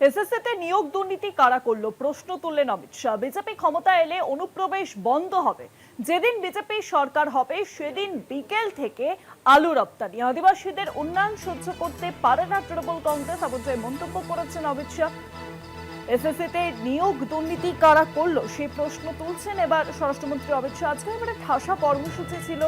এসএসসিতে নিয়োগ দুর্নীতি কারা করলো প্রশ্ন তুললেন অমিত শাহ। বিজেপি ক্ষমতা এলে অনুপ্রবেশ বন্ধ হবে, যেদিন বিজেপি সরকার হবে সেদিন বিকেল থেকে আলু রপ্তানি। আদিবাসীদের উন্নয়ন সহ্য করতে পারে না তৃণমূল কংগ্রেস, এমনটাই মন্তব্য করেছেন অমিত শাহ। এসএসসিতে নিয়োগ দুর্নীতি কারা করলো সেই প্রশ্ন তুলছেন এবার স্বরাষ্ট্রমন্ত্রী অমিত শাহ। আজকে এবারে ঠাসা কর্মসূচি ছিল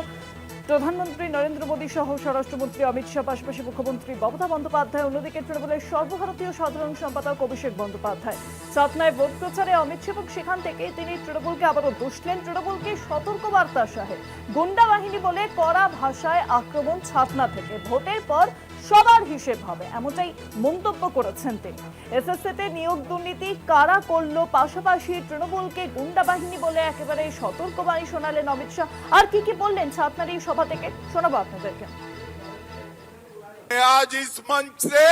প্রধানমন্ত্রী নরেন্দ্র মোদী সহ স্বরাষ্ট্রমন্ত্রী অমিত শাহ, পাশাপাশি মুখ্যমন্ত্রী মমতা বন্দ্যোপাধ্যায়, অন্যদিকে তৃণমূলের সর্বভারতীয় সাধারণ সম্পাদক অভিষেক বন্দ্যোপাধ্যায়। সাতনায় ভোট প্রচারে অমিত শাহ এবং সেখান থেকে তিনি তৃণমূলকে আবারও দুষলেন। তৃণমূলকে সতর্কবার্তা শাহে গুন্ডা বাহিনী বলে কড়া ভাষায় আক্রমণ ছাতনা থেকে, ভোটের পর সবার হিসেব হবে, এমনটাই মন্তব্য করেছেন তিনি। এসএসসিতে নিয়োগ দুর্নীতি কারা করলো, পাশাপাশি তৃণমূলকে গুন্ডা বাহিনী বলে একেবারে সতর্কবাণী শোনালেন অমিত শাহ। আর কি বললেন ছাতনার এই সভা থেকে শোনাবো আপনাদেরকে। आज इस मंच से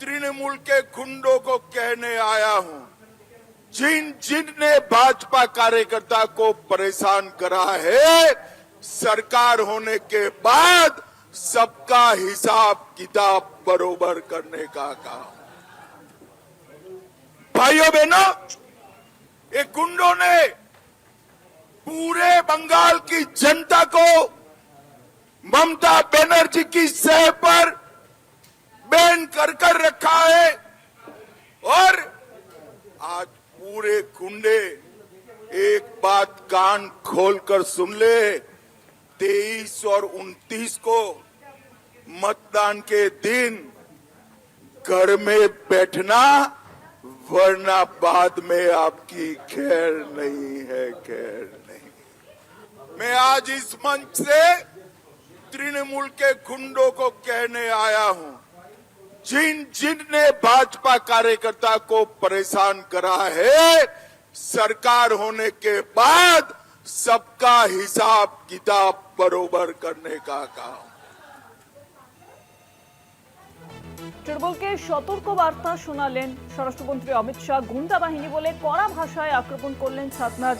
तृणमूल के गुंडों को कहने आया हूं, जिन ने भाजपा कार्यकर्ता को परेशान करा है, सरकार होने के बाद सबका हिसाब किताब बरोबर करने का काम। भाइयों बहनों, ये गुंडों ने पूरे बंगाल की जनता को ममता बनर्जी की सह पर बैन कर रखा है, और आज पूरे गुंडे एक बात कान खोलकर सुन ले, 23 और 29 को मतदान के दिन घर में बैठना, वरना बाद में आपकी खैर नहीं है, खैर नहीं। मैं आज इस मंच से तृणमूल के गुंडों को कहने आया हूं, जिन ने भाजपा कार्यकर्ता को परेशान करा है, सरकार होने के बाद सबका हिसाब किताब बरोबर करने का काम। তৃণমূলকে সতর্ক বার্তা শোনালেন স্বরাষ্ট্রমন্ত্রী অমিত শাহ। গুন্ডা বাহিনী বলে কড়া ভাষায় আক্রমণ করলেন ছাতনার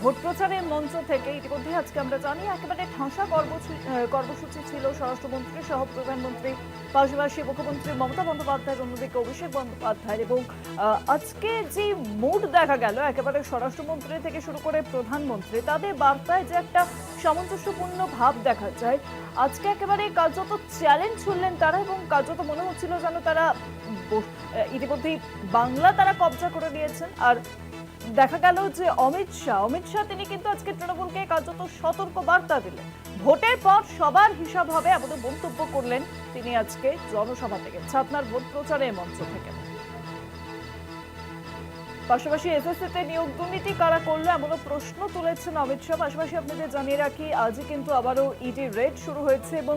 ভোট প্রচারের মঞ্চ থেকে। ইতিমধ্যে আজকে আমরা জানি একেবারে ঠাসা কর্মসূচি ছিল স্বরাষ্ট্রমন্ত্রী সহ প্রধানমন্ত্রী, পাশাপাশি মুখ্যমন্ত্রী মমতা বন্দ্যোপাধ্যায়ের, অন্যদিকে অভিষেক বন্দ্যোপাধ্যায়। এবং আজকে যে মুড দেখা গেল একেবারে স্বরাষ্ট্রমন্ত্রী থেকে শুরু করে প্রধানমন্ত্রী, তাদের বার্তায় যে একটা সামঞ্জস্যপূর্ণ ভাব দেখা যায়। আজকে একেবারে কার্যত চ্যালেঞ্জ ছুড়লেন তারা, এবং কার্যত মনে হচ্ছিল যেন তারা ইতিমধ্যেই বাংলা তারা কবজা করে নিয়েছেন। আর দেখা গেল যে অমিত শাহ তিনি কিন্তু আজকে তৃণমূলকে কার্যত সতর্ক বার্তা দিলেন। ভোটের পর সবার হিসাব হবে এমন মন্তব্য করলেন তিনি আজকে জনসভা থেকে, ছাতনার ভোট প্রচারের মঞ্চ থেকে। পাশাপাশি এসএসসিতে নিয়োগ দুর্নীতি কারা করলো এমনও প্রশ্ন তুলেছেন অমিত শাহ। পাশাপাশি আপনাদের জানিয়ে রাখি, আজই কিন্তু আবারও ইডি রেড শুরু হয়েছে, এবং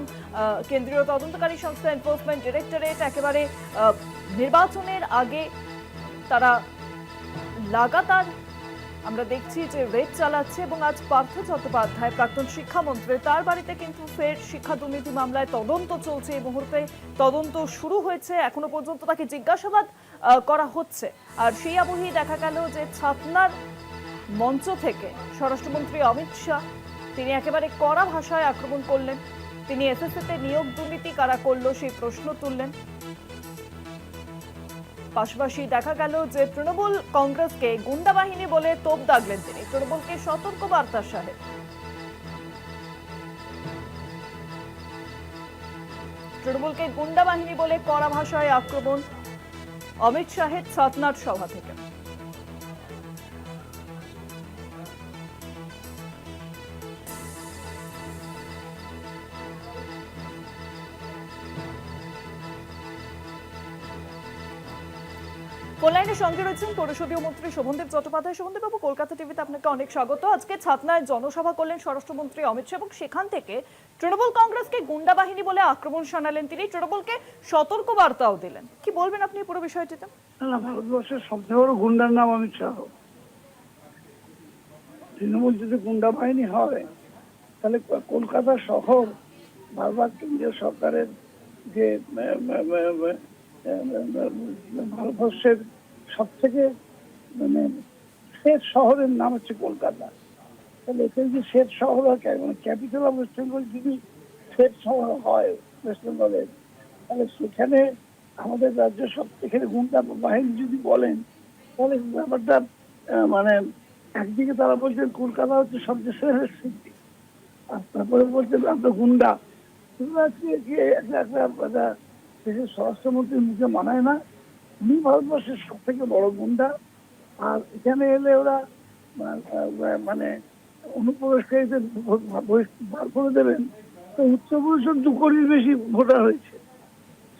কেন্দ্রীয় তদন্তকারী সংস্থা এনফোর্সমেন্ট ডিরেক্টরেট একেবারে নির্বাচনের আগে তারা লাগাতার আমরা দেখছি যে রেড চালাচ্ছে। এবং আজ পার্থ চট্টোপাধ্যায়, প্রাক্তন শিক্ষামন্ত্রী, তার বাড়িতে কিন্তু ফের শিক্ষা দুর্নীতি মামলায় তদন্ত চলছে। এই মুহূর্তে তদন্ত শুরু হয়েছে, এখনো পর্যন্ত তাকে জিজ্ঞাসাবাদ করা হচ্ছে। আর সেই আবহেই দেখা গেল যে ছাতনার মঞ্চ থেকে স্বরাষ্ট্রমন্ত্রী অমিত শাহ তিনি একেবারে কড়া ভাষায় আক্রমণ করলেন। তিনি এসএসসিতে নিয়োগ দুর্নীতি কারা করলো সেই প্রশ্ন তুললেন। পাশাপাশি দেখা গেল যে তৃণমূল কংগ্রেসকে গুন্ডা বাহিনী বলে তোপ দাগলেন তিনি। তৃণমূলকে সতর্ক বার্তা শাহে। তৃণমূলকে গুন্ডা বাহিনী বলে কড়া ভাষায় আক্রমণ অমিত শাহের ছাতনার সভা থেকে। ফোনলাইনের সঙ্গে রয়েছেন পরিষদীয় মন্ত্রী শোভনদেব চট্টোপাধ্যায়। শোভনদেব বাবু, কলকাতা টিভিতে আপনাকে অনেক স্বাগত। আজকে ছাতনায় জনসভা করলেন স্বরাষ্ট্রমন্ত্রী অমিত শাহ, এবং সেখান থেকে তৃণমূল কংগ্রেসকে গুন্ডা বাহিনী বলে আক্রমণ শোনালেন তিনি, তৃণমূলকে সতর্ক বার্তাও দিলেন। কি বলবেন আপনি পুরো বিষয়টিতে? না, ভারতবর্ষের সবচেয়ে বড় গুন্ডার নাম অমিত শাহ। তৃণমূল যদি গুন্ডা বাহিনী হয়, তাহলে কলকাতা শহর বারবার কেন্দ্রীয় সরকারের যে ভারতবর্ষের সব থেকে শেষ শহরের নাম হচ্ছে কলকাতা। তাহলে এখানে যে শেষ শহর হয়, ক্যাপিটাল অফ ওয়েস্ট বেঙ্গল যদি শেষ শহর হয় ওয়েস্ট বেঙ্গলের, তাহলে সেখানে আমাদের রাজ্য সব এখানে গুন্ডা বাহিনী যদি বলেন তাহলে ব্যাপারটা মানে একদিকে তারা বলছেন কলকাতা হচ্ছে সবচেয়ে শ্রেষ্ঠ সিটি, আর তারপরে বলছেন আমরা গুন্ডা। কিন্তু আজকে কি একটা দেশের স্বরাষ্ট্রমন্ত্রীর মুখে মানায় না। উনি ভারতবর্ষের সব থেকে বড় গুন্ডা, আর এখানে এলে ওরা মানে অনুপ্রবেশকারীদের বার করে দেবেন। তো উত্তরপ্রদেশের 2 কোটির বেশি ভোটার হয়েছে,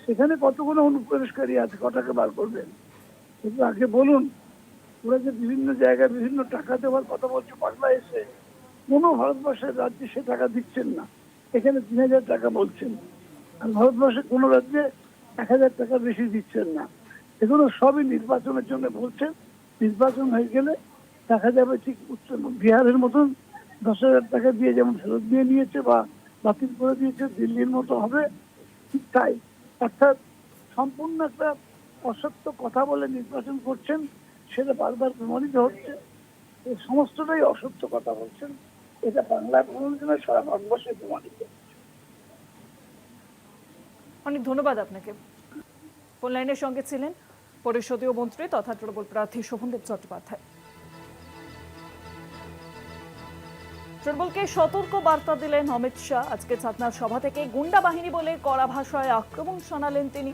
সেখানে কতগুলো অনুপ্রবেশকারী আছে, কটাকে বার করবেন? কিন্তু আগে বলুন, ওরা যে বিভিন্ন জায়গায় বিভিন্ন টাকা দেওয়ার কথা বলছে বাংলা এসে, কোনো ভারতবর্ষের রাজ্যে সে টাকা দিচ্ছেন না। এখানে 3,000 টাকা বলছেন, আর ভারতবর্ষের কোনো রাজ্যে 1,000 টাকা বেশি দিচ্ছেন না। এগুলো সবই নির্বাচনের জন্য বলছেন। নির্বাচন হয়ে গেলে দেখা যাবে ঠিক বিহারের মতন 10,000 টাকা দিয়ে যেমন ফেরত দিয়ে নিয়েছে বা বাতিল করে দিয়েছে, দিল্লির মতো হবে ঠিক তাই। অর্থাৎ সম্পূর্ণ একটা অসত্য কথা বলে নির্বাচন করছেন, সেটা বারবার প্রমাণিত হচ্ছে। এই সমস্তটাই অসত্য কথা বলছেন, এটা বাংলায় প্রমাণিত নয়, সারা ভারতবর্ষে প্রমাণিত। অনেক ধন্যবাদ আপনাকে। ফোন লাইনের সঙ্গে ছিলেন পরিষদীয় মন্ত্রী তথা তৃণমূল প্রার্থী শোভনদেব চট্টোপাধ্যায়। তৃণমূলকে সতর্ক বার্তা দিলেন অমিত শাহ। আজকে ছাতনার সভা থেকে গুন্ডা বাহিনী বলে কড়া ভাষায় আক্রমণ শোনালেন তিনি।